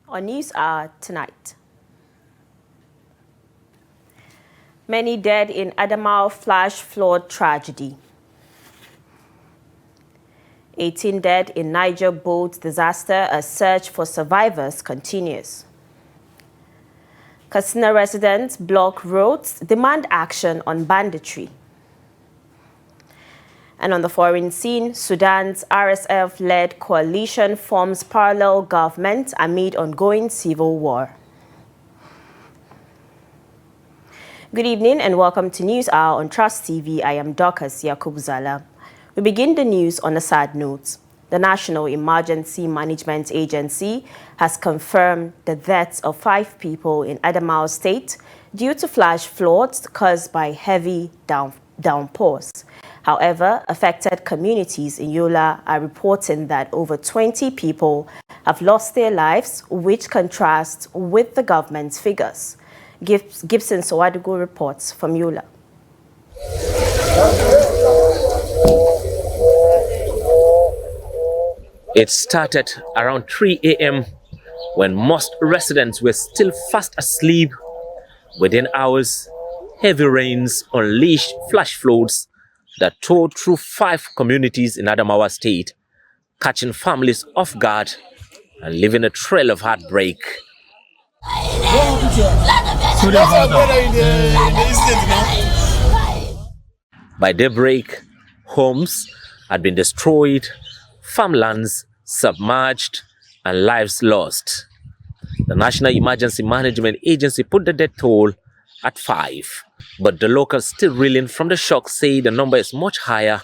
On News Hour tonight. Many dead in Adamawa flash flood tragedy. 18 dead in Niger boat disaster as search for survivors continues. Katsina residents block roads, demand action on banditry. And on the foreign scene, Sudan's RSF-led coalition forms parallel government amid ongoing civil war. Good evening and welcome to News Hour on Trust TV. I am Dorcas Yakubuzala. We begin the news on a sad note. The National Emergency Management Agency has confirmed the deaths of 5 people in Adamawa State due to flash floods caused by heavy downpours. However, affected communities in Yola are reporting that over 20 people have lost their lives, which contrasts with the government's figures. Gibson Sowadugu reports from Yola. It started around 3 a.m. when most residents were still fast asleep. Within hours, heavy rains unleashed flash floods that tore through 5 communities in Adamawa State, catching families off guard and leaving a trail of heartbreak. By daybreak, homes had been destroyed, farmlands submerged, and lives lost. The National Emergency Management Agency put the death toll at 5, but the locals still reeling from the shock say the number is much higher,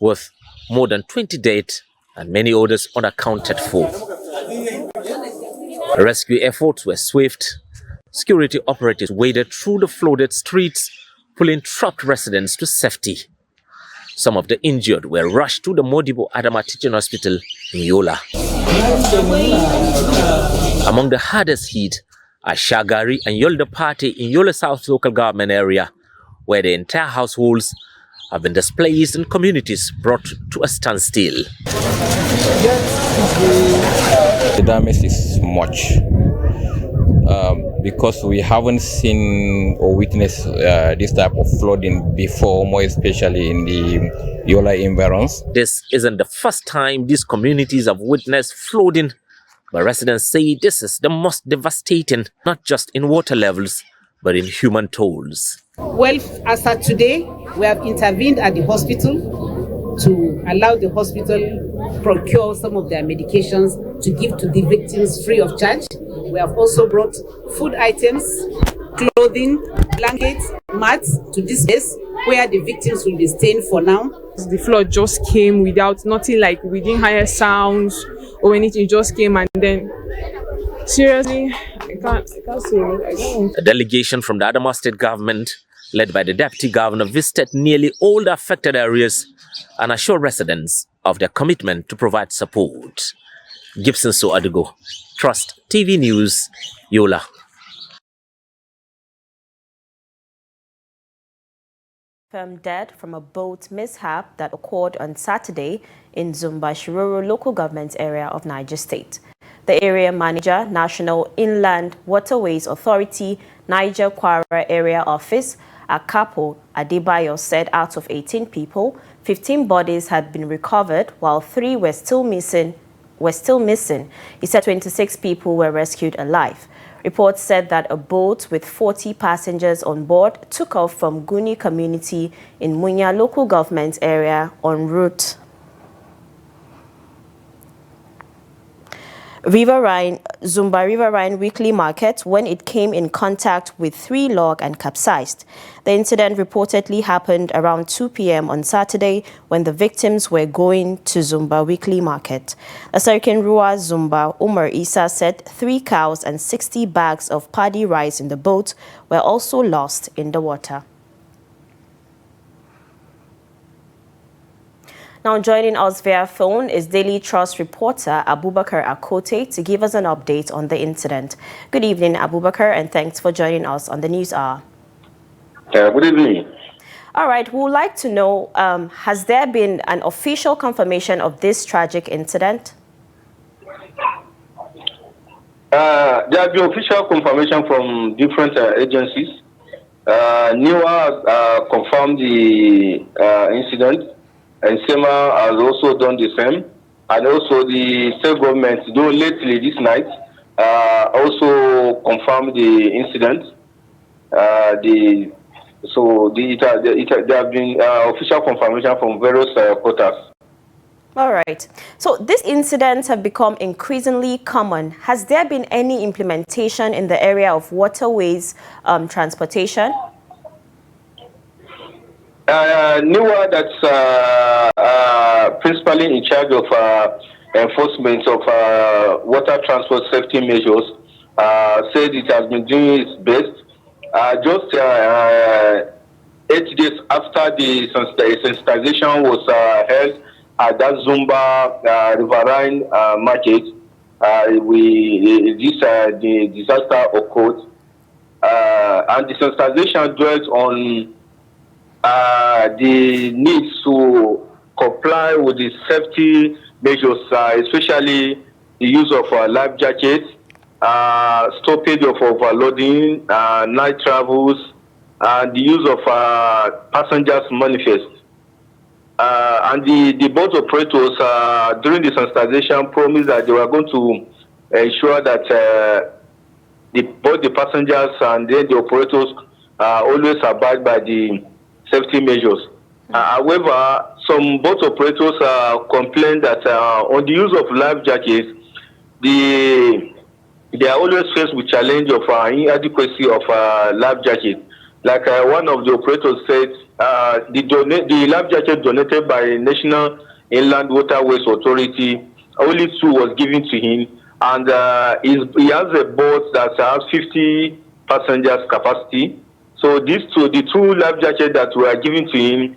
with more than 20 dead and many others unaccounted for. Rescue efforts were swift. Security operatives waded through the flooded streets, pulling trapped residents to safety. Some of the injured were rushed to the Modibo Adama Teaching Hospital in Yola. Among the hardest hit are Shagari and Yolda Party in Yola South local government area, where the entire households have been displaced and communities brought to a standstill. The damage is much because we haven't seen or witnessed this type of flooding before, more especially in the Yola environs. This isn't the first time these communities have witnessed flooding, but residents say this is the most devastating, not just in water levels, but in human tolls. Well, as of today, we have intervened at the hospital to allow the hospital procure some of their medications to give to the victims free of charge. We have also brought food items, clothing, blankets, mats to this place where the victims will be staying for now. The flood just came without nothing, like we didn't hear sounds or anything. It just came, and then seriously, I can't say it. A delegation from the Adamawa State government, led by the deputy governor, visited nearly all the affected areas and assured residents of their commitment to provide support. Gibson Sowadugu, Trust TV News, Yola. Confirmed dead from a boat mishap that occurred on Saturday in Zumba Shiroro local government area of Niger State. The area manager, National Inland Waterways Authority, Niger Kwara Area Office, Akapo Adebayo, said out of 18 people, 15 bodies had been recovered while 3 were still missing. He said 26 people were rescued alive. Reports said that a boat with 40 passengers on board took off from Guni community in Munya local government area en route Zumba River Rhine weekly market when it came in contact with 3 log and capsized. The incident reportedly happened around 2 p.m. on Saturday when the victims were going to Zumba weekly market. A Sarkin Rua Zumba Umar Isa said 3 cows and 60 bags of paddy rice in the boat were also lost in the water. Now joining us via phone is Daily Trust reporter Abubakar Akote to give us an update on the incident. Good evening, Abubakar, and thanks for joining us on the News Hour. Good evening. All right, we would like to know, has there been an official confirmation of this tragic incident? There have been official confirmation from different agencies. NEWA confirmed the incident, and SEMA has also done the same. And also the state government, though lately this night, also confirmed the incident. There have been official confirmation from various quarters. All right. So these incidents have become increasingly common. Has there been any implementation in the area of waterways transportation? NEWA, that's principally in charge of enforcement of water transport safety measures, said it has been doing its best. Just 8 days after the sensitization was held at that Zumba Riverine market, the disaster occurred, and the sensitization dwelt on the need to comply with the safety measures, especially the use of life jackets, stoppage of overloading, night travels, and the use of passengers manifest. And the boat operators during the sensitization promised that they were going to ensure that both the passengers and then the operators always abide by the safety measures. However, some boat operators complain that on the use of life jackets, they are always faced with challenge of inadequacy of life jackets. Like one of the operators said, the life jacket donated by National Inland Waterways Authority, only 2 was given to him, and he has a boat that has 50 passengers capacity. So the 2 life jackets that were given to him,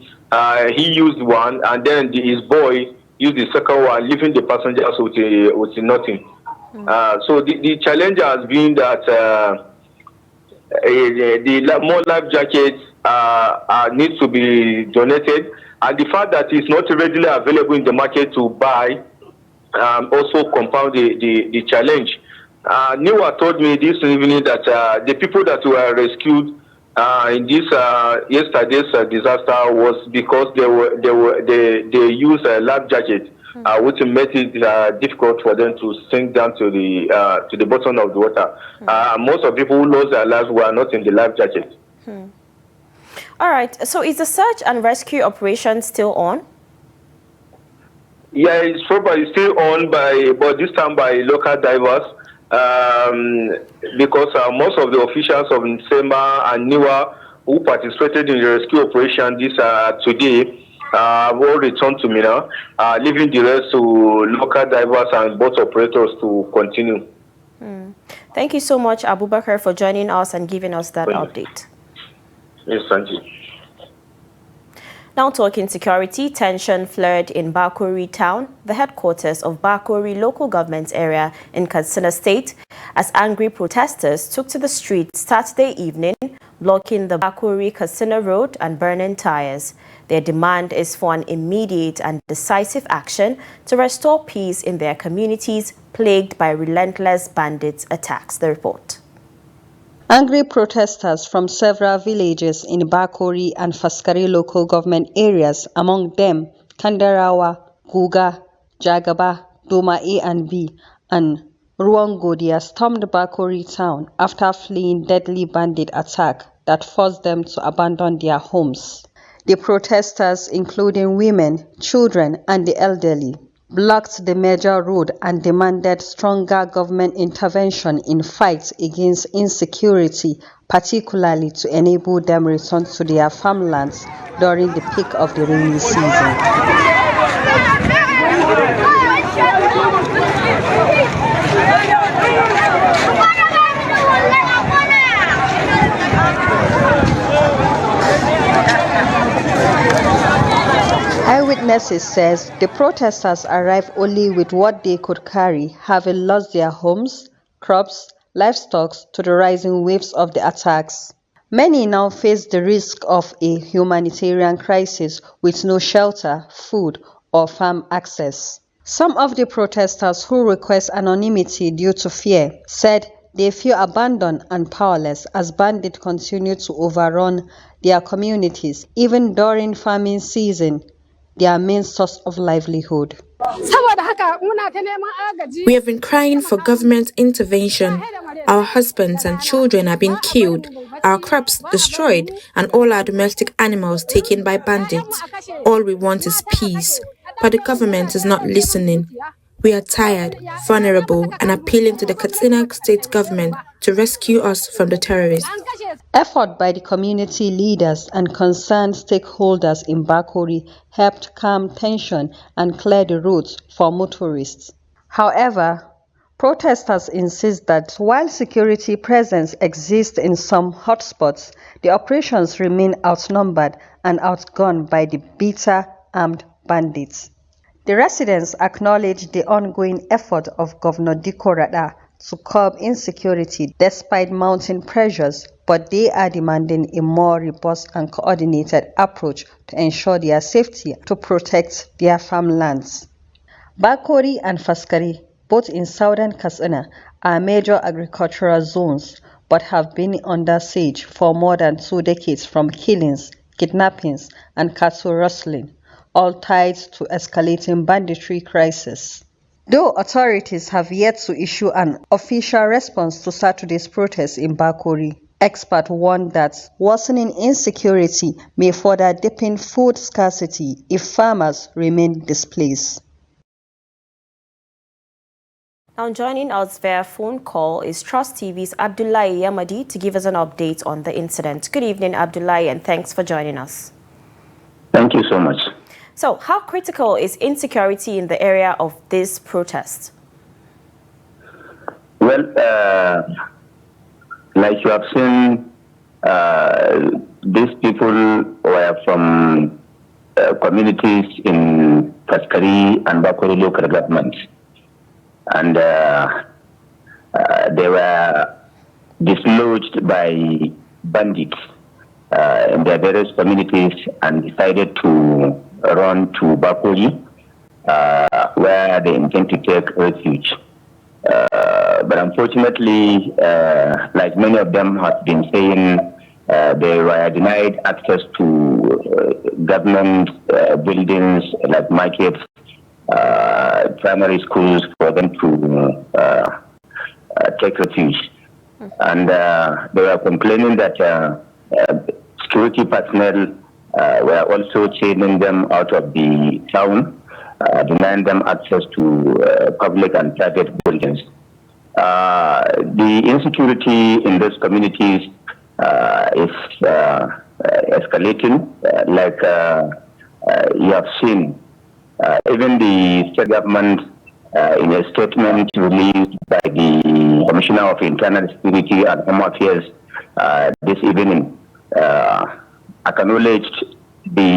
he used one, and then his boy used the second one, leaving the passengers with nothing. So the challenge has been that the more life jackets need to be donated, and the fact that it's not readily available in the market to buy also compound the challenge. NEWA told me this evening that the people that were rescued in this yesterday's disaster was because they used a life jacket, which made it difficult for them to sink down to the bottom of the water. Most of the people who lost their lives were not in the life jacket. All right. So is the search and rescue operation still on? Yeah, it's probably still on but this time by local divers. Because most of the officials of SEMA and NEWA who participated in the rescue operation today will return to Mina, leaving the rest to local divers and boat operators to continue. Thank you so much, Abubakar, for joining us and giving us that update. Yes, thank you. Now talking security, tension flared in Bakori town, the headquarters of Bakori local government area in Katsina State, as angry protesters took to the streets Saturday evening, blocking the Bakori-Katsina road and burning tires. Their demand is for an immediate and decisive action to restore peace in their communities plagued by relentless bandits' attacks. The report. Angry protesters from several villages in Bakori and Faskari local government areas, among them Kandarawa, Guga, Jagaba, Doma A and B, and Ruwangodia, stormed Bakori town after fleeing deadly bandit attack that forced them to abandon their homes. The protesters, including women, children, and the elderly, blocked the major road and demanded stronger government intervention in fights against insecurity, particularly to enable them return to their farmlands during the peak of the rainy season. Eyewitnesses says the protesters arrived only with what they could carry, having lost their homes, crops, livestock to the rising waves of the attacks. Many now face the risk of a humanitarian crisis with no shelter, food, or farm access. Some of the protesters who request anonymity due to fear said they feel abandoned and powerless as bandits continue to overrun their communities, even during farming season, their main source of livelihood. We have been crying for government intervention. Our husbands and children are being killed, our crops destroyed, and all our domestic animals taken by bandits. All we want is peace, but the government is not listening. We are tired, vulnerable, and appealing to the Katsina state government to rescue us from the terrorists. Effort by the community leaders and concerned stakeholders in Bakori helped calm tension and clear the roads for motorists. However, protesters insist that while security presence exists in some hotspots, the operations remain outnumbered and outgunned by the bitter armed bandits. The residents acknowledge the ongoing effort of Governor Dikko Rada to curb insecurity despite mounting pressures, but they are demanding a more robust and coordinated approach to ensure their safety to protect their farmlands. Bakori and Faskari, both in southern Katsina, are major agricultural zones but have been under siege for more than 2 decades from killings, kidnappings, and cattle rustling, all tied to escalating banditry crisis. Though authorities have yet to issue an official response to Saturday's protests in Bakori, experts warn that worsening insecurity may further deepen food scarcity if farmers remain displaced. Now joining us via phone call is Trust TV's Abdullahi Yamadi to give us an update on the incident. Good evening, Abdullahi, and thanks for joining us. Thank you so much. So, how critical is insecurity in the area of this protest? Well, like you have seen, these people were from communities in Faskari and Bakori local governments. And they were dislodged by bandits in their various communities and decided to run to Bakori, where they intend to take refuge. But unfortunately, like many of them have been saying, they were denied access to government buildings like markets, primary schools for them to take refuge. And they were complaining that security personnel were also chaining them out of the town, denying them access to public and private buildings. The insecurity in those communities is escalating, like you have seen. Even the state government, in a statement released by the Commissioner of Internal Security and Home Affairs this evening, acknowledged the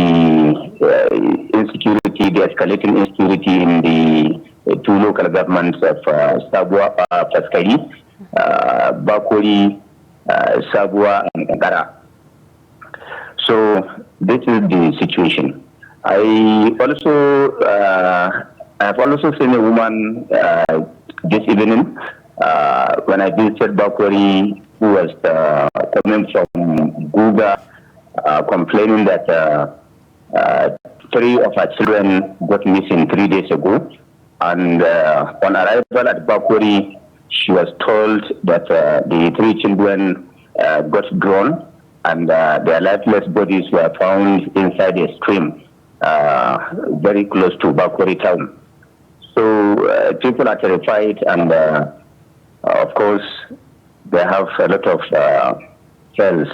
insecurity, the escalating insecurity in the 2 local governments of Sabwa, Faskari, Bakori, Sabwa, and Ngara. So this is the situation. I have also seen a woman this evening when I visited Bakori, who was coming from Guga, complaining that 3 of her children got missing 3 days ago. And on arrival at Bakori, she was told that the 3 children got drawn and their lifeless bodies were found inside a stream very close to Bakori town. So people are terrified, and of course, they have a lot of cells.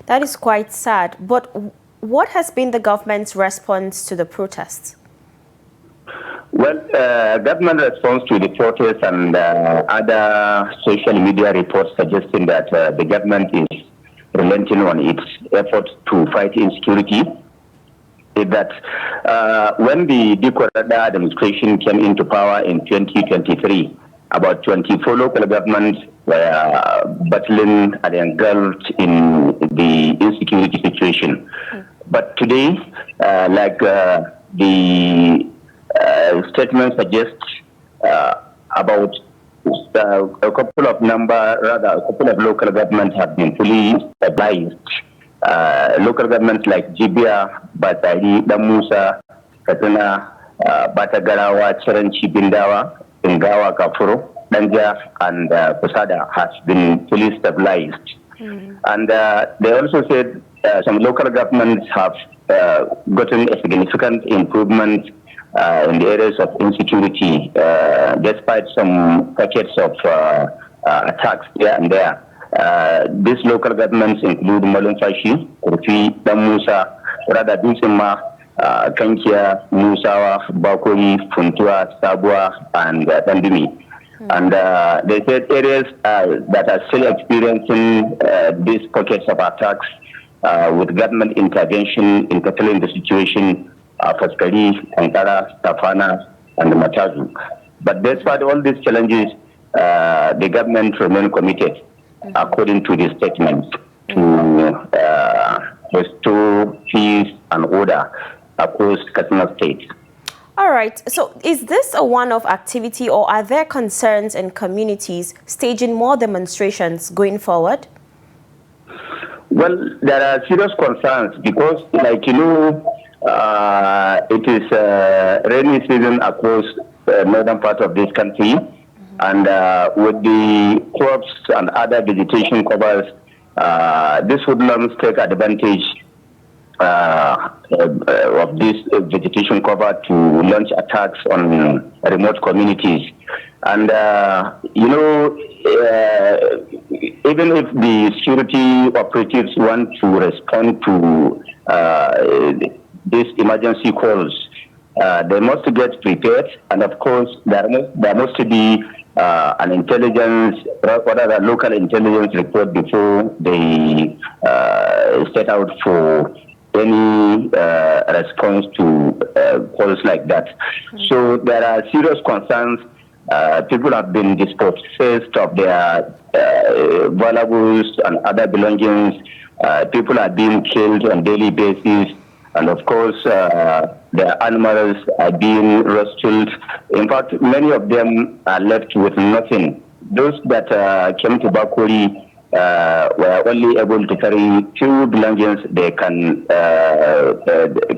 That is quite sad. But what has been the government's response to the protests? Well, government response to the protests and other social media reports suggesting that the government is relenting on its efforts to fight insecurity is that when the Dikko Rada administration came into power in 2023, about 24 local governments were battling and engulfed in the insecurity situation. But today, like the statement suggests about a couple of local governments have been fully stabilized. Local governments like Jibia, Batari, Damusa, Katuna, Batagarawa, Chiranchi, Bindawa, Ingawa, Kafuro, Danja, and Posada has been fully stabilized. And they also said some local governments have gotten a significant improvement in the areas of insecurity, despite some packets of attacks here and there. These local governments include Malumfashi, Kurfi, Damusa, Rada Dusima, Kankia, Musawa, Bakuri, Funtua, Sabua, and Dandimi. And they said areas that are still experiencing these pockets of attacks with government intervention in tackling the situation are Faskari, Ankara, Tafana, and Matazu. But despite all these challenges, the government remain committed, according to the statement, to restore peace and order across Katsina State. All right. So is this a one-off activity, or are there concerns in communities staging more demonstrations going forward? Well, there are serious concerns because, like, it is rainy season across the northern part of this country. And with the crops and other vegetation covers, these woodlands take advantage of this vegetation cover to launch attacks on remote communities. And, even if the security operatives want to respond to these emergency calls, they must get prepared. And of course, there must be an intelligence, rather a local intelligence report before they set out for any response to calls like that. So there are serious concerns. People have been dispossessed of their valuables and other belongings. People are being killed on a daily basis. And of course, their animals are being rustled. In fact, many of them are left with nothing. Those that came to Bakuri were only able to carry few belongings they can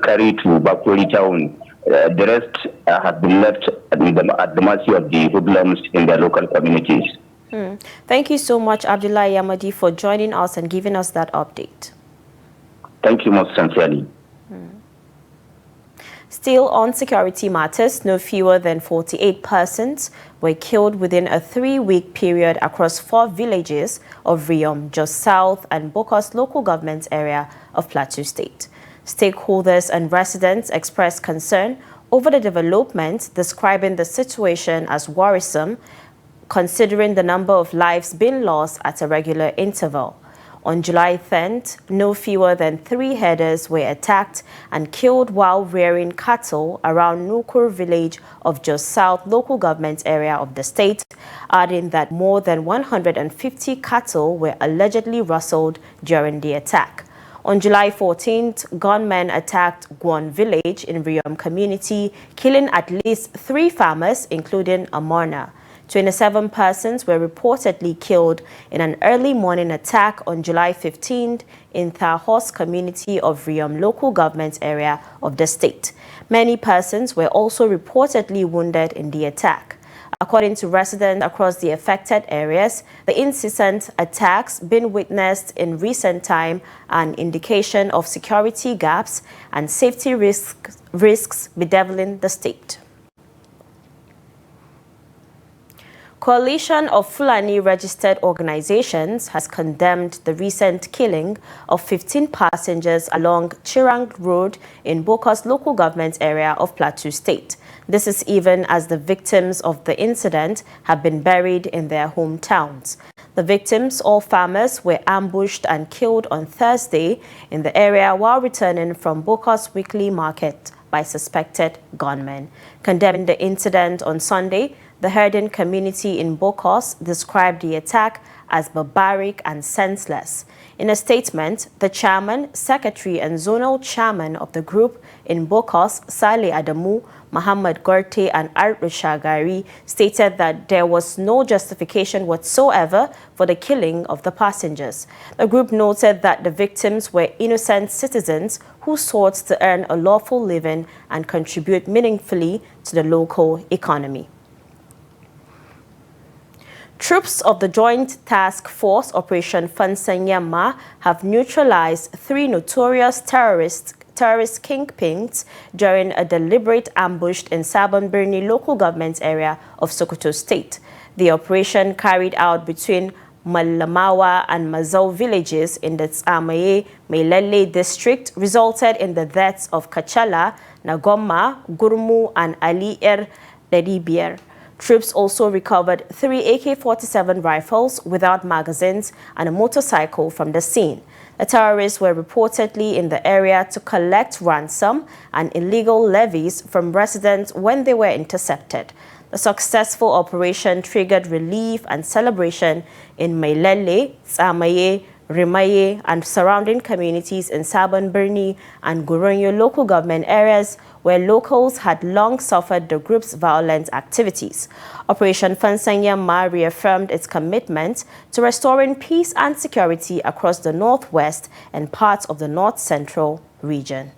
carry to Bakuri town. The rest have been left at the mercy of the hoodlums in their local communities. Thank you so much, Abdullah Yamadi, for joining us and giving us that update. Thank you most sincerely. Still on security matters, no fewer than 48 persons were killed within a 3-week period across 4 villages of Riom, just south and Bokos local government area of Plateau State. Stakeholders and residents expressed concern over the development, describing the situation as worrisome, considering the number of lives being lost at a regular interval. On July 10th, no fewer than 3 herders were attacked and killed while rearing cattle around Nukur village of Jos South local government area of the state, adding that more than 150 cattle were allegedly rustled during the attack. On July 14th, gunmen attacked Gwon village in Riom community, killing at least 3 farmers, including a mourner. 27 persons were reportedly killed in an early morning attack on July 15th in Thahos community of Riom local government area of the state. Many persons were also reportedly wounded in the attack. According to residents across the affected areas, the incessant attacks been witnessed in recent time an indication of security gaps and safety risks bedeviling the state. Coalition of Fulani registered organizations has condemned the recent killing of 15 passengers along Chirang Road in Bokos local government area of Plateau State. This is even as the victims of the incident have been buried in their hometowns. The victims, all farmers, were ambushed and killed on Thursday in the area while returning from Bokos weekly market by suspected gunmen. Condemning the incident on Sunday, The Herden community in Bokos described the attack as barbaric and senseless. In a statement, the chairman, secretary and zonal chairman of the group in Bokos, Saleh Adamu, Muhammad Gorte and Artu Shagari, stated that there was no justification whatsoever for the killing of the passengers. The group noted that the victims were innocent citizens who sought to earn a lawful living and contribute meaningfully to the local economy. Troops of the Joint Task Force Operation Fansanyama have neutralized 3 notorious terrorist kingpins during a deliberate ambush in Sabon Birni local government area of Sokoto State. The operation, carried out between Malamawa and Mazau villages in the Tsamaye Melele district, resulted in the deaths of Kachala, Nagoma, Gurmu and Ali Deribir. Troops also recovered 3 AK-47 rifles without magazines and a motorcycle from the scene. The terrorists were reportedly in the area to collect ransom and illegal levies from residents when they were intercepted. The successful operation triggered relief and celebration in Melele, Tsamaye, Rimaye and surrounding communities in Sabon Birni and Goronyo local government areas where locals had long suffered the group's violent activities. Operation Fansanyama reaffirmed its commitment to restoring peace and security across the northwest and parts of the north-central region.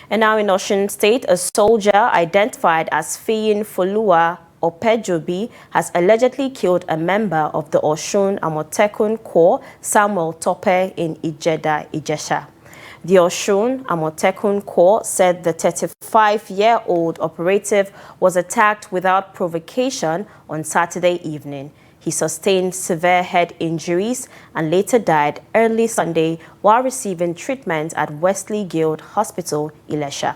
And now in Osun State, a soldier identified as Fiyin Folua Opejobi has allegedly killed a member of the Osun Amotekun Corps, Samuel Tope, in Ijeda, Ijesha. The Osun Amotekun Corps said the 35-year-old operative was attacked without provocation on Saturday evening. He sustained severe head injuries and later died early Sunday while receiving treatment at Wesley Guild Hospital, Ilesha.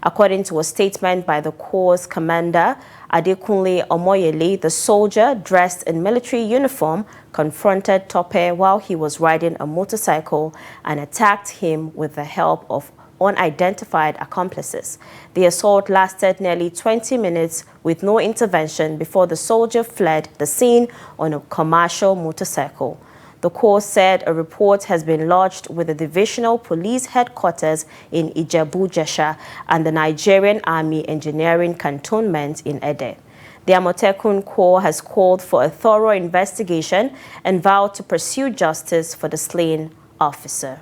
According to a statement by the Corps commander, Adekunle Omoyele, the soldier dressed in military uniform confronted Tope while he was riding a motorcycle and attacked him with the help of unidentified accomplices. The assault lasted nearly 20 minutes with no intervention before the soldier fled the scene on a commercial motorcycle. The Corps said a report has been lodged with the Divisional Police Headquarters in Ijebu-Jesha and the Nigerian Army Engineering Cantonment in Ede. The Amotekun Corps has called for a thorough investigation and vowed to pursue justice for the slain officer.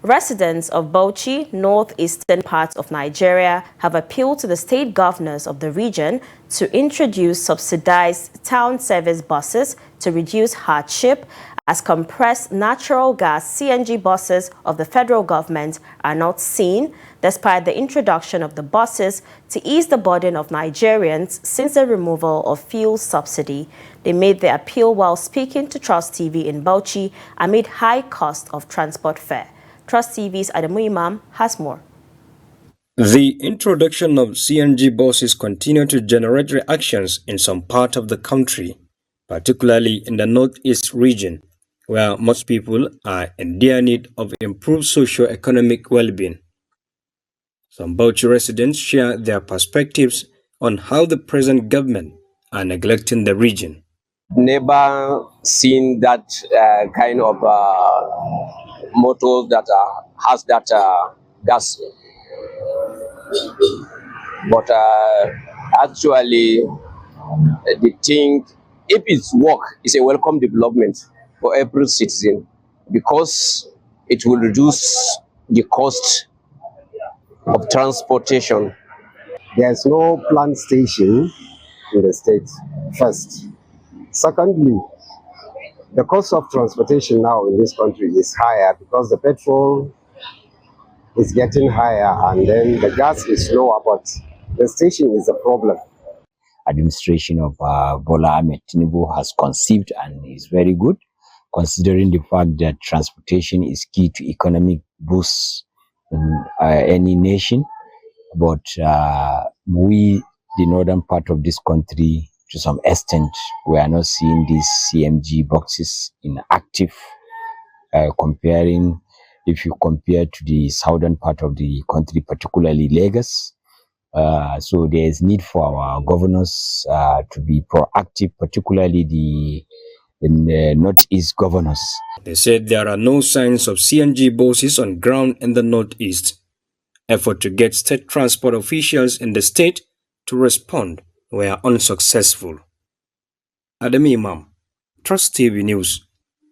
Residents of Bauchi, northeastern parts of Nigeria, have appealed to the state governors of the region to introduce subsidized town service buses to reduce hardship, as compressed natural gas CNG buses of the federal government are not seen, despite the introduction of the buses to ease the burden of Nigerians since the removal of fuel subsidy. They made the appeal while speaking to Trust TV in Bauchi amid high cost of transport fare. Trust TV's Adamu Imam has more. The introduction of CNG buses continue to generate reactions in some part of the country, particularly in the northeast region, where most people are in dire need of improved socio-economic well-being. Some Bauchi residents share their perspectives on how the present government are neglecting the region. Never seen that kind of motors that has that gas, but actually the thing, if it's work, is a welcome development for every citizen because it will reduce the cost of transportation. There's no plant station in the state, first. Secondly, the cost of transportation now in this country is higher because the petrol is getting higher and then the gas is lower, but the station is a problem. Administration of Bola Ahmed Tinubu has conceived and is very good, considering the fact that transportation is key to economic boost in any nation. But we, the northern part of this country, to some extent, we are not seeing these CMG boxes in active, comparing if you compare to the southern part of the country, particularly Lagos. So there is need for our governors to be proactive, particularly the Northeast governors. They said there are no signs of CNG buses on ground in the Northeast. Effort to get state transport officials in the state to respond were unsuccessful. Adam Imam, Trust TV News,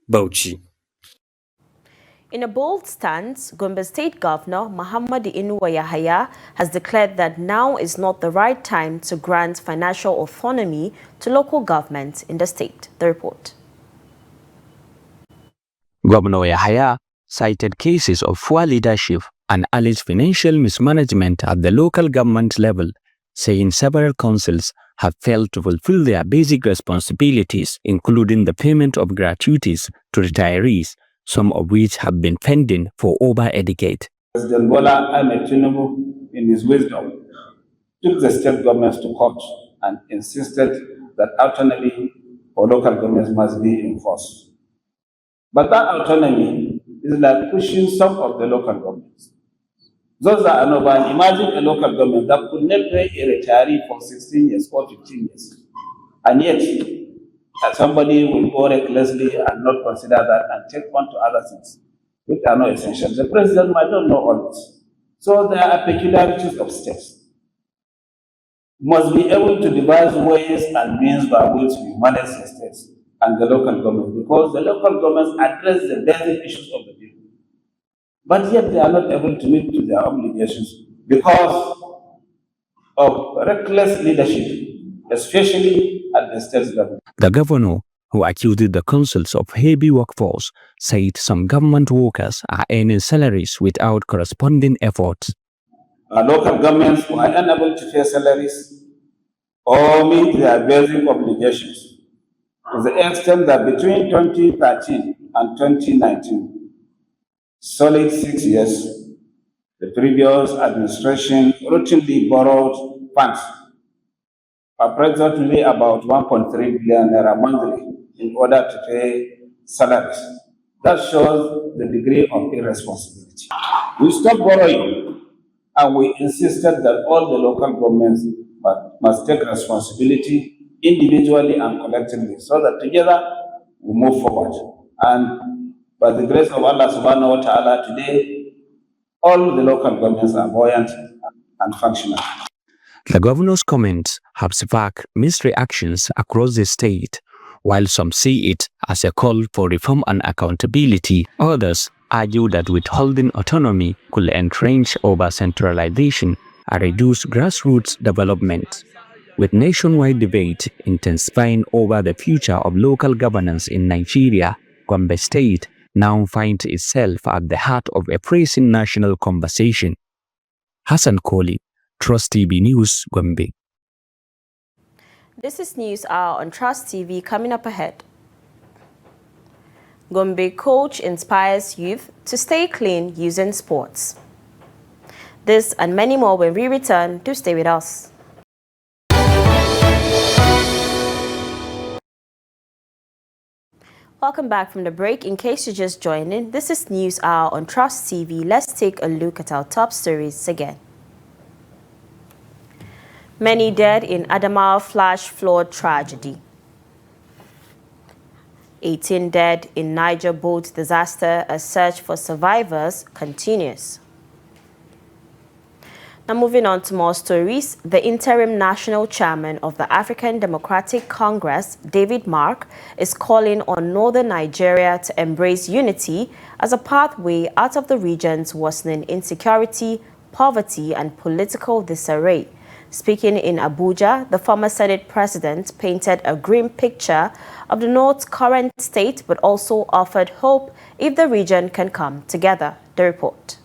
Bauchi. In a bold stance, Gombe State Governor Muhammad Inuwa Yahaya has declared that now is not the right time to grant financial autonomy to local governments in the state. The report. Governor Yahaya cited cases of poor leadership and alleged financial mismanagement at the local government level, saying several councils have failed to fulfill their basic responsibilities, including the payment of gratuities to retirees, some of which have been pending for over a decade. President Bola Ahmed Tinubu, in his wisdom, took the state governments to court and insisted that autonomy for local governments must be enforced. But that autonomy is like pushing some of the local governments. Those that are not, imagine a local government that could not pay a retiree for 16 years or 15 years. And yet, somebody will go recklessly and not consider that and take on to other things, which are not essential. The president might not know all this. So there are peculiarities of states. Must be able to devise ways and means by which we manage the states and the local government, because the local governments address the basic issues of the people. But yet they are not able to meet to their obligations because of reckless leadership, especially at the state level. The governor, who accused the councils of heavy workforce, said some government workers are earning salaries without corresponding efforts. Our local governments were unable to pay salaries or meet their basic obligations, to the extent that between 2013 and 2019, solid 6 years, the previous administration routinely borrowed funds, approximately about 1.3 billion naira monthly, in order to pay salaries. That shows the degree of irresponsibility. We stopped borrowing, and we insisted that all the local governments must take responsibility individually and collectively, so that together we move forward. And by the grace of Allah subhanahu wa ta'ala, today, all the local governments are buoyant and functional. The governor's comments have sparked mixed reactions across the state. While some see it as a call for reform and accountability, others argue that withholding autonomy could entrench over centralization and reduce grassroots development. With nationwide debate intensifying over the future of local governance in Nigeria, Gombe State now finds itself at the heart of a pressing national conversation. Hassan Koli, Trust TV News, Gombe. This is News Hour on Trust TV. Coming up ahead. Gombe coach inspires youth to stay clean using sports. This and many more when we return. Do stay with us. Welcome back from the break. In case you're just joining, this is News Hour on Trust TV. Let's take a look at our top stories again. Many dead in Adamawa flash flood tragedy. 18 dead in Niger boat disaster. A search for survivors continues. Now moving on to more stories, the interim national chairman of the African Democratic Congress, David Mark, is calling on northern Nigeria to embrace unity as a pathway out of the region's worsening insecurity, poverty, and political disarray. Speaking in Abuja, the former Senate president painted a grim picture of the North's current state, but also offered hope if the region can come together. The report.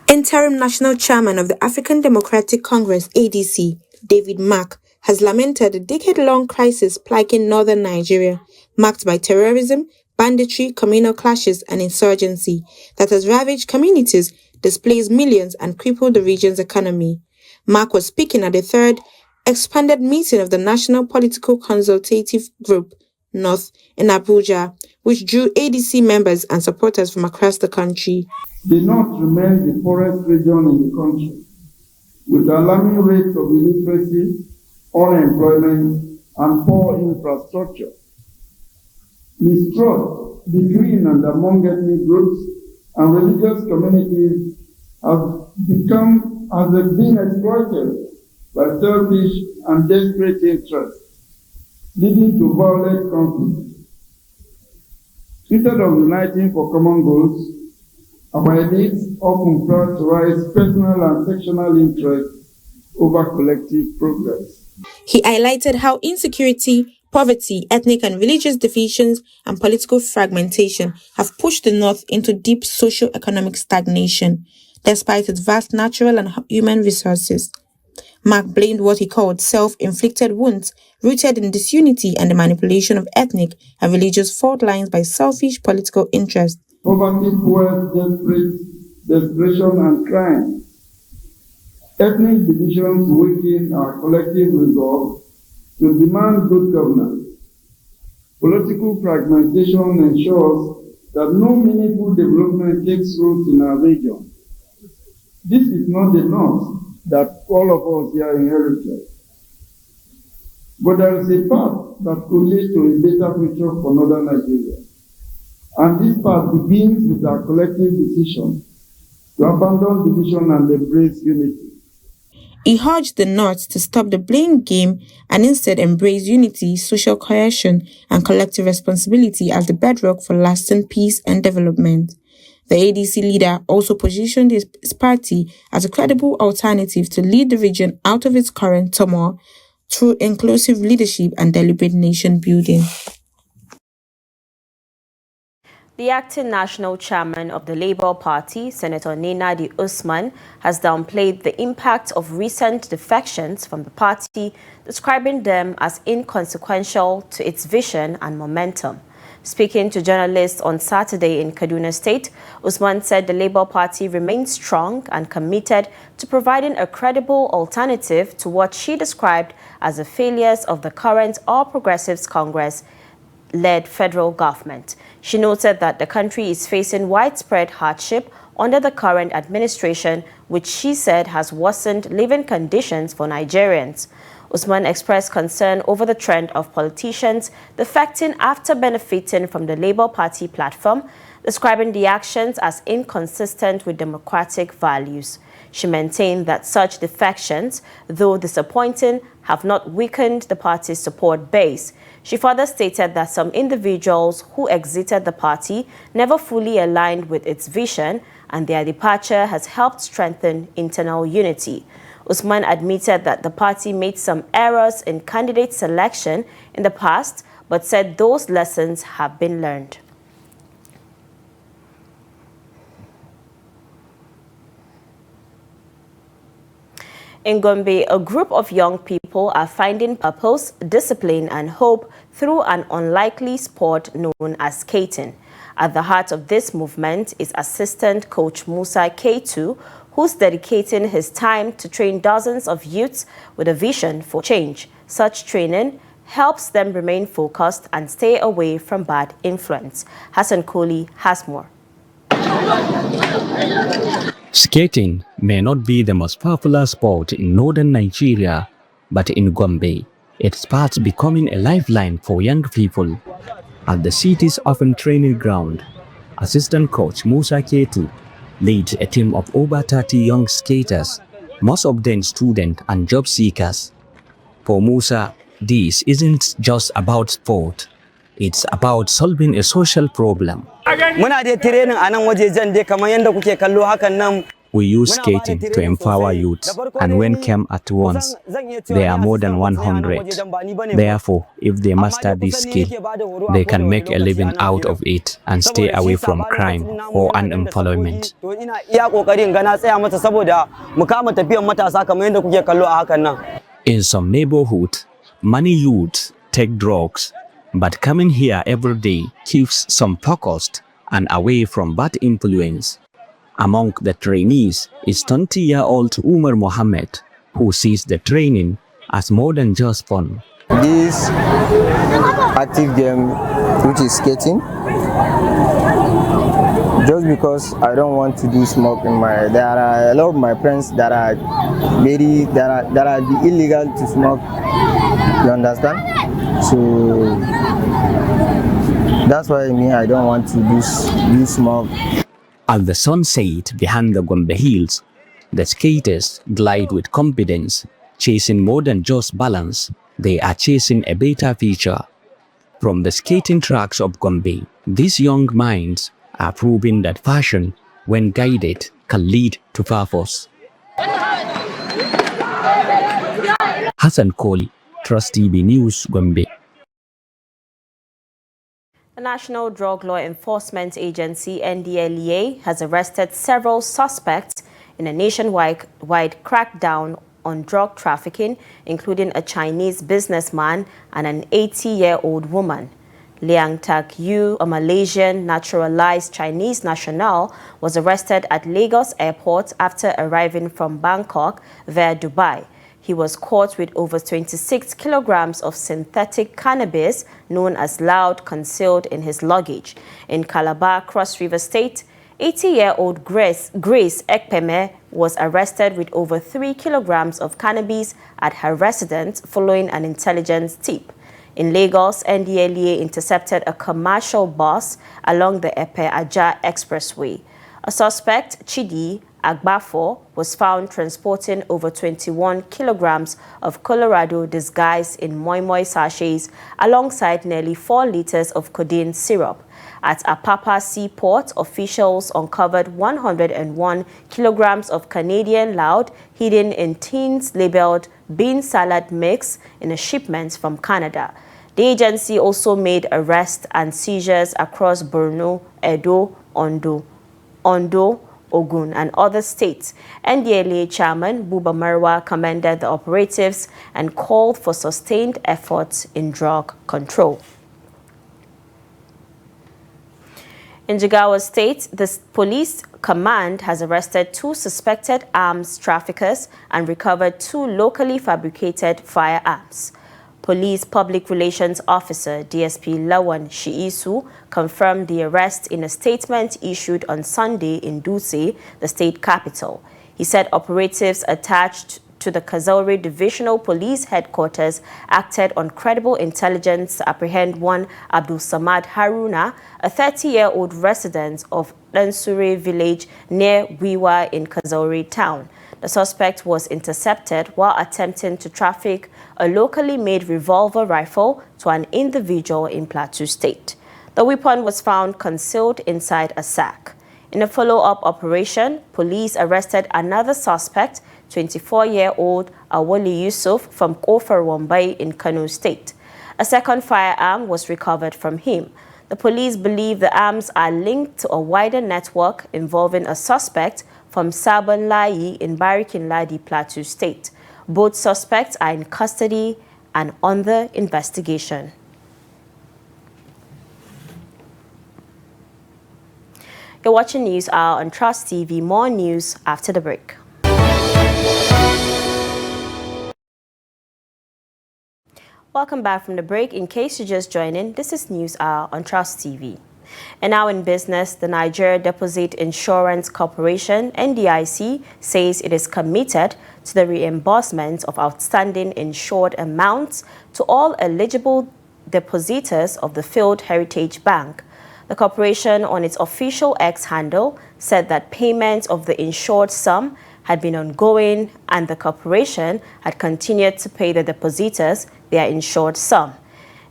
Interim National Chairman of the African Democratic Congress, ADC, David Mark, has lamented the decade-long crisis plaguing northern Nigeria, marked by terrorism, banditry, communal clashes, and insurgency that has ravaged communities, displaced millions, and crippled the region's economy. Mark was speaking at the third expanded meeting of the National Political Consultative Group, North in Abuja, which drew ADC members and supporters from across the country. The North remains the poorest region in the country, with alarming rates of illiteracy, unemployment, and poor infrastructure. Mistrust between and among ethnic groups and religious communities has been exploited by selfish and desperate interests, leading to violent conflict. Instead of uniting for common goals, our elites often prioritize personal and sectional interests over collective progress. He highlighted how insecurity, poverty, ethnic and religious divisions, and political fragmentation have pushed the North into deep socio-economic stagnation, despite its vast natural and human resources. Mark blamed what he called self-inflicted wounds rooted in disunity and the manipulation of ethnic and religious fault lines by selfish political interests. Poverty fuels desperation and crime. Ethnic divisions weaken our collective resolve to demand good governance. Political fragmentation ensures that no meaningful development takes root in our region. This is not the norm that all of us here inherited. But there is a path that could lead to a better future for Northern Nigeria. And this path begins with our collective decision to abandon division and embrace unity. He urged the North to stop the blame game and instead embrace unity, social cohesion, and collective responsibility as the bedrock for lasting peace and development. The ADC leader also positioned his party as a credible alternative to lead the region out of its current turmoil through inclusive leadership and deliberate nation building. The acting national chairman of the Labour Party, Senator Nenadi Usman, has downplayed the impact of recent defections from the party, describing them as inconsequential to its vision and momentum. Speaking to journalists on Saturday in Kaduna State, Usman said the Labour Party remains strong and committed to providing a credible alternative to what she described as the failures of the current All Progressives Congress-led federal government. She noted that the country is facing widespread hardship under the current administration, which she said has worsened living conditions for Nigerians. Usman expressed concern over the trend of politicians defecting after benefiting from the Labour Party platform, describing the actions as inconsistent with democratic values. She maintained that such defections, though disappointing, have not weakened the party's support base. She further stated that some individuals who exited the party never fully aligned with its vision, and their departure has helped strengthen internal unity. Usman admitted that the party made some errors in candidate selection in the past, but said those lessons have been learned. In Gombe, a group of young people are finding purpose, discipline, and hope through an unlikely sport known as skating. At the heart of this movement is assistant coach Musa K2, who's dedicating his time to train dozens of youths with a vision for change. Such training helps them remain focused and stay away from bad influence. Hassan Koli has more. Skating may not be the most popular sport in northern Nigeria, but in Gombe, it's fast becoming a lifeline for young people. At the city's often training ground, assistant coach Musa Ketu leads a team of over 30 young skaters, most of them students and job seekers. For Musa, this isn't just about sport, it's about solving a social problem. We use skating to empower youth, and when came at once, there are more than 100. Therefore, if they master this skill, they can make a living out of it and stay away from crime or unemployment. In some neighborhoods, many youths take drugs, but coming here every day keeps some focused and away from bad influence. Among the trainees is 20-year-old Umar Mohammed, who sees the training as more than just fun. This active game, which is skating, just because I don't want to do smoke in my. There are a lot of my friends that are illegal to smoke. You understand? So that's why I don't want to do smoke. At the sunset behind the Gombe Hills, the skaters glide with confidence, chasing more than just balance. They are chasing a better future. From the skating tracks of Gombe, these young minds are proving that fashion, when guided, can lead to purpose. Hassan Koli, Trust TV News, Gombe. The National Drug Law Enforcement Agency, NDLEA, has arrested several suspects in a nationwide crackdown on drug trafficking, including a Chinese businessman and an 80-year-old woman. Liang Tak Yu, a Malaysian naturalized Chinese national, was arrested at Lagos Airport after arriving from Bangkok via Dubai. He was caught with over 26 kilograms of synthetic cannabis, known as loud, concealed in his luggage. In Calabar, Cross River State, 80-year-old Grace Ekpeme was arrested with over 3 kilograms of cannabis at her residence following an intelligence tip. In Lagos, NDLEA intercepted a commercial bus along the Epe-Aja Expressway. A suspect, Chidi Agbafo, was found transporting over 21 kilograms of Colorado disguised in moi moi sachets alongside nearly 4 liters of codeine syrup. At Apapa Seaport, officials uncovered 101 kilograms of Canadian loud hidden in tins labeled bean salad mix in a shipment from Canada. The agency also made arrests and seizures across Borno, Edo, Ondo, Ogun, and other states. NDLEA Chairman Buba Marwa commended the operatives and called for sustained efforts in drug control. In Jigawa State, the police command has arrested 2 suspected arms traffickers and recovered 2 locally fabricated firearms. Police Public Relations Officer DSP Lawan Shiisu confirmed the arrest in a statement issued on Sunday in Dutse, the state capital. He said operatives attached to the Kazauri Divisional Police Headquarters acted on credible intelligence to apprehend one Abdul Samad Haruna, a 30-year-old resident of Lansure village near Wiwa in Kazauri town. The suspect was intercepted while attempting to traffic a locally made revolver rifle to an individual in Plateau State. The weapon was found concealed inside a sack. In a follow-up operation, police arrested another suspect, 24-year-old Awoli Yusuf from Kofar Wambai in Kano State. A second firearm was recovered from him. The police believe the arms are linked to a wider network involving a suspect from Sabon Layi in Barikin Ladi, Plateau State. Both suspects are in custody and under investigation. You're watching News Hour on Trust TV. More news after the break. Welcome back from the break. In case you're just joining, this is News Hour on Trust TV. And now in business, the Nigeria Deposit Insurance Corporation, NDIC, says it is committed to the reimbursement of outstanding insured amounts to all eligible depositors of the failed Heritage Bank. The corporation, on its official X handle, said that payment of the insured sum had been ongoing and the corporation had continued to pay the depositors their insured sum.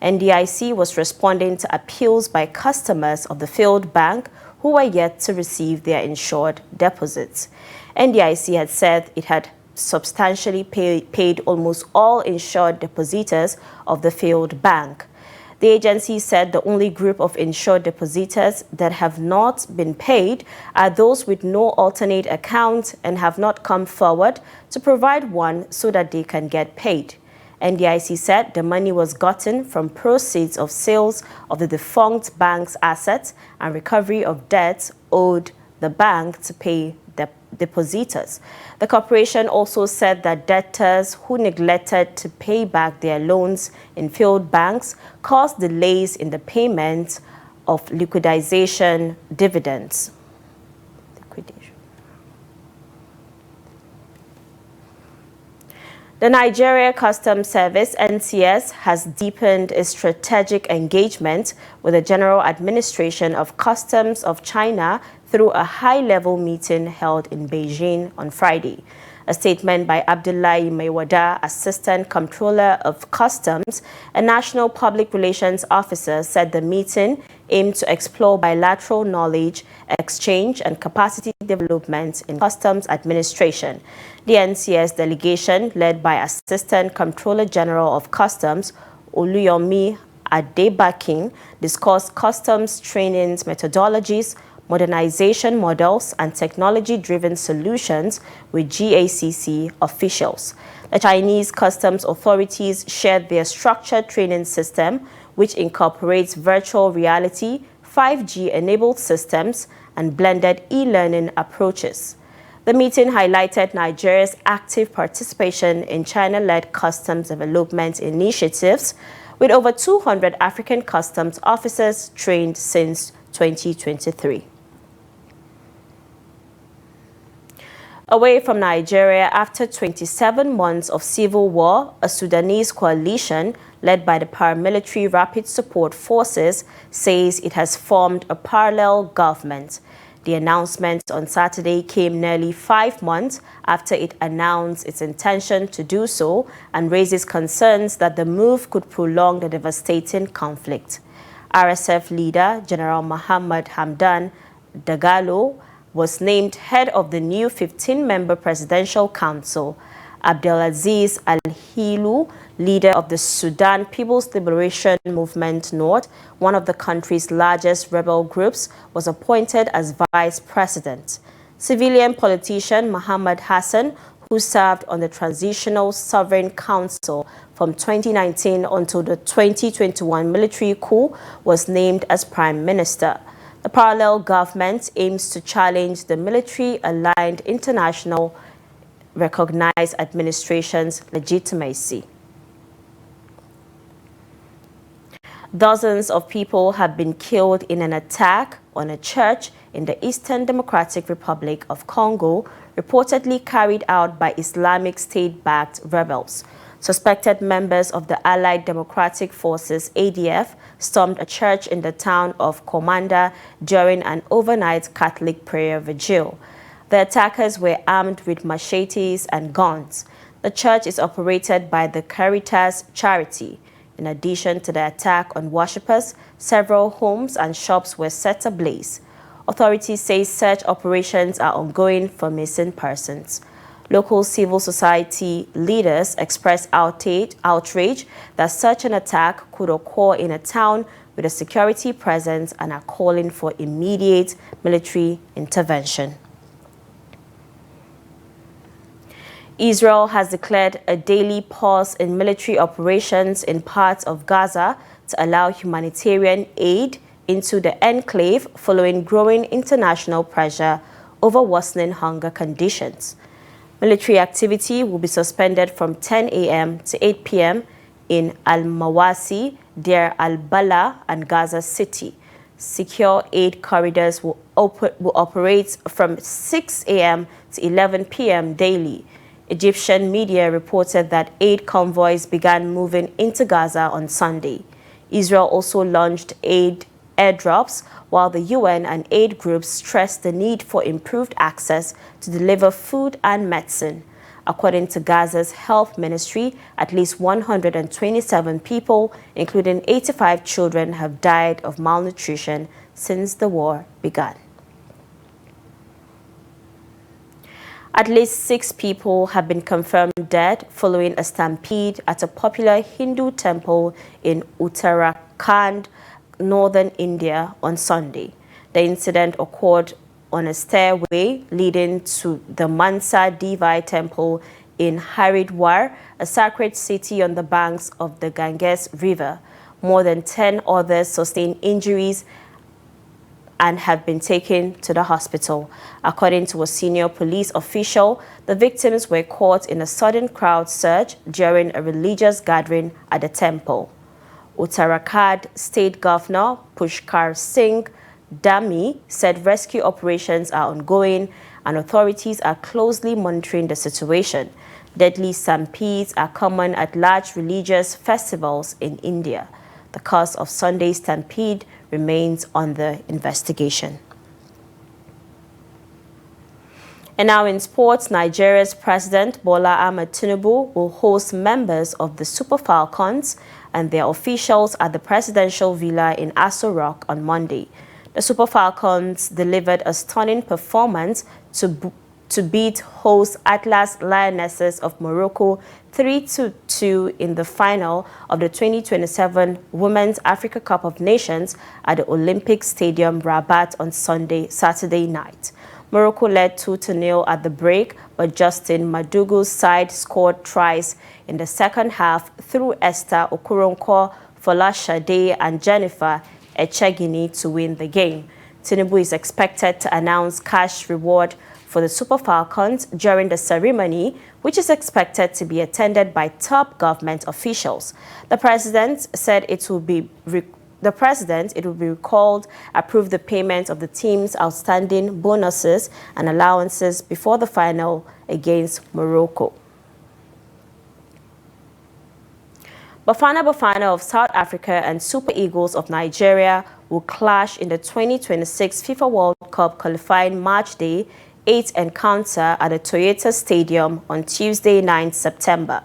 NDIC was responding to appeals by customers of the failed bank who were yet to receive their insured deposits. NDIC had said it had substantially paid almost all insured depositors of the failed bank. The agency said the only group of insured depositors that have not been paid are those with no alternate account and have not come forward to provide one so that they can get paid. NDIC said the money was gotten from proceeds of sales of the defunct bank's assets and recovery of debts owed the bank to pay depositors. The corporation also said that debtors who neglected to pay back their loans in failed banks caused delays in the payment of liquidation dividends. The Nigeria Customs Service, NCS, has deepened its strategic engagement with the General Administration of Customs of China through a high-level meeting held in Beijing on Friday. A statement by Abdullahi Maiwada, Assistant Comptroller of Customs and National Public Relations Officer, said the meeting aimed to explore bilateral knowledge exchange and capacity development in customs administration. The NCS delegation, led by Assistant Comptroller General of Customs, Oluyomi Adebakin, discussed customs trainings methodologies, modernization models, and technology-driven solutions with GACC officials. The Chinese customs authorities shared their structured training system, which incorporates virtual reality, 5G-enabled systems, and blended e-learning approaches. The meeting highlighted Nigeria's active participation in China-led customs development initiatives, with over 200 African customs officers trained since 2023. Away from Nigeria, after 27 months of civil war, a Sudanese coalition led by the paramilitary Rapid Support Forces says it has formed a parallel government. The announcement on Saturday came nearly 5 months after it announced its intention to do so and raises concerns that the move could prolong the devastating conflict. RSF leader General Muhammad Hamdan Dagalo was named head of the new 15-member Presidential Council. Abdelaziz Al-Hilu, leader of the Sudan People's Liberation Movement North, one of the country's largest rebel groups, was appointed as vice president. Civilian politician Muhammad Hassan, who served on the Transitional Sovereign Council from 2019 until the 2021 military coup, was named as prime minister. The parallel government aims to challenge the military-aligned international recognized administration's legitimacy. Dozens of people have been killed in an attack on a church in the Eastern Democratic Republic of Congo, reportedly carried out by Islamic State-backed rebels. Suspected members of the Allied Democratic Forces, ADF, stormed a church in the town of Komanda during an overnight Catholic prayer vigil. The attackers were armed with machetes and guns. The church is operated by the Caritas charity. In addition to the attack on worshippers, several homes and shops were set ablaze. Authorities say search operations are ongoing for missing persons. Local civil society leaders expressed outrage that such an attack could occur in a town with a security presence and are calling for immediate military intervention. Israel has declared a daily pause in military operations in parts of Gaza to allow humanitarian aid into the enclave following growing international pressure over worsening hunger conditions. Military activity will be suspended from 10 a.m. to 8 p.m. in Al-Mawasi, Deir al-Bala, and Gaza City. Secure aid corridors will operate from 6 a.m. to 11 p.m. daily. Egyptian media reported that aid convoys began moving into Gaza on Sunday. Israel also launched aid airdrops, while the UN and aid groups stressed the need for improved access to deliver food and medicine. According to Gaza's health ministry, at least 127 people, including 85 children, have died of malnutrition since the war began. At least 6 people have been confirmed dead following a stampede at a popular Hindu temple in Uttarakhand, northern India, on Sunday. The incident occurred on a stairway leading to the Mansa Devi temple in Haridwar, a sacred city on the banks of the Ganges River. More than 10 others sustained injuries and have been taken to the hospital. According to a senior police official, the victims were caught in a sudden crowd surge during a religious gathering at the temple. Uttarakhand State Governor Pushkar Singh Dhami said rescue operations are ongoing and authorities are closely monitoring the situation. Deadly stampedes are common at large religious festivals in India. The cause of Sunday's stampede remains under investigation. And now in sports, Nigeria's President Bola Ahmed Tinubu will host members of the Super Falcons and their officials at the presidential villa in Aso Rock on Monday. The Super Falcons delivered a stunning performance to beat host Atlas Lionesses of Morocco 3-2 in the final of the 2027 Women's Africa Cup of Nations at the Olympic Stadium Rabat on Saturday night. Morocco led 2-0 at the break, but Justin Madugu's side scored tries in the second half through Esther Okoronkwo, Folashade, and Jennifer Echegini to win the game. Tinubu is expected to announce cash reward for the Super Falcons during the ceremony, which is expected to be attended by top government officials. The president said it will be recalled, approve the payment of the team's outstanding bonuses and allowances before the final against Morocco. Bafana Bafana of South Africa and Super Eagles of Nigeria will clash in the 2026 FIFA World Cup qualifying match day 8 encounter at the Toyota Stadium on Tuesday, 9 September.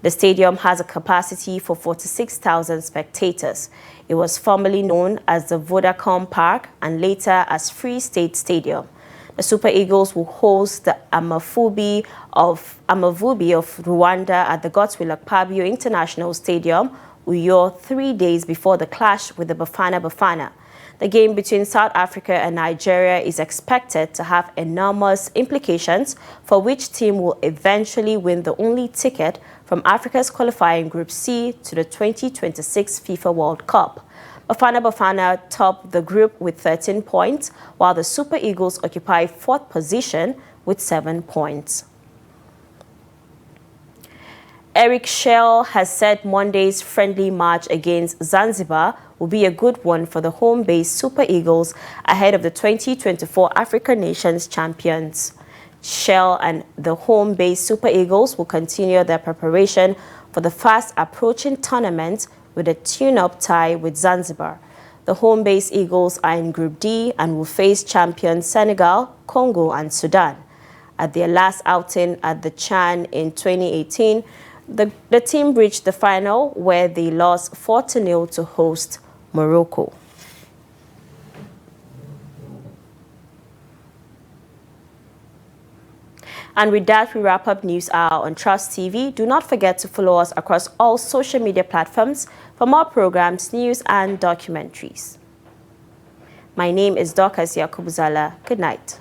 The stadium has a capacity for 46,000 spectators. It was formerly known as the Vodacom Park and later as Free State Stadium. The Super Eagles will host the Amavubi of Rwanda at the Godswill Akpabio International Stadium, Uyo, 3 days before the clash with the Bafana Bafana. The game between South Africa and Nigeria is expected to have enormous implications for which team will eventually win the only ticket from Africa's qualifying Group C to the 2026 FIFA World Cup. Bafana Bafana top the group with 13 points, while the Super Eagles occupy 4th position with 7 points. Eric Schell has said Monday's friendly match against Zanzibar will be a good one for the home-based Super Eagles ahead of the 2024 African Nations Champions. Schell and the home-based Super Eagles will continue their preparation for the fast-approaching tournament with a tune-up tie with Zanzibar. The home-based Eagles are in Group D and will face champions Senegal, Congo, and Sudan. At their last outing at the Chan in 2018, the team reached the final where they lost 4-0 to host Morocco. And with that, we wrap up News Hour on Trust TV. Do not forget to follow us across all social media platforms for more programs, news, and documentaries. My name is Dorcas Yakubuzala. Good night.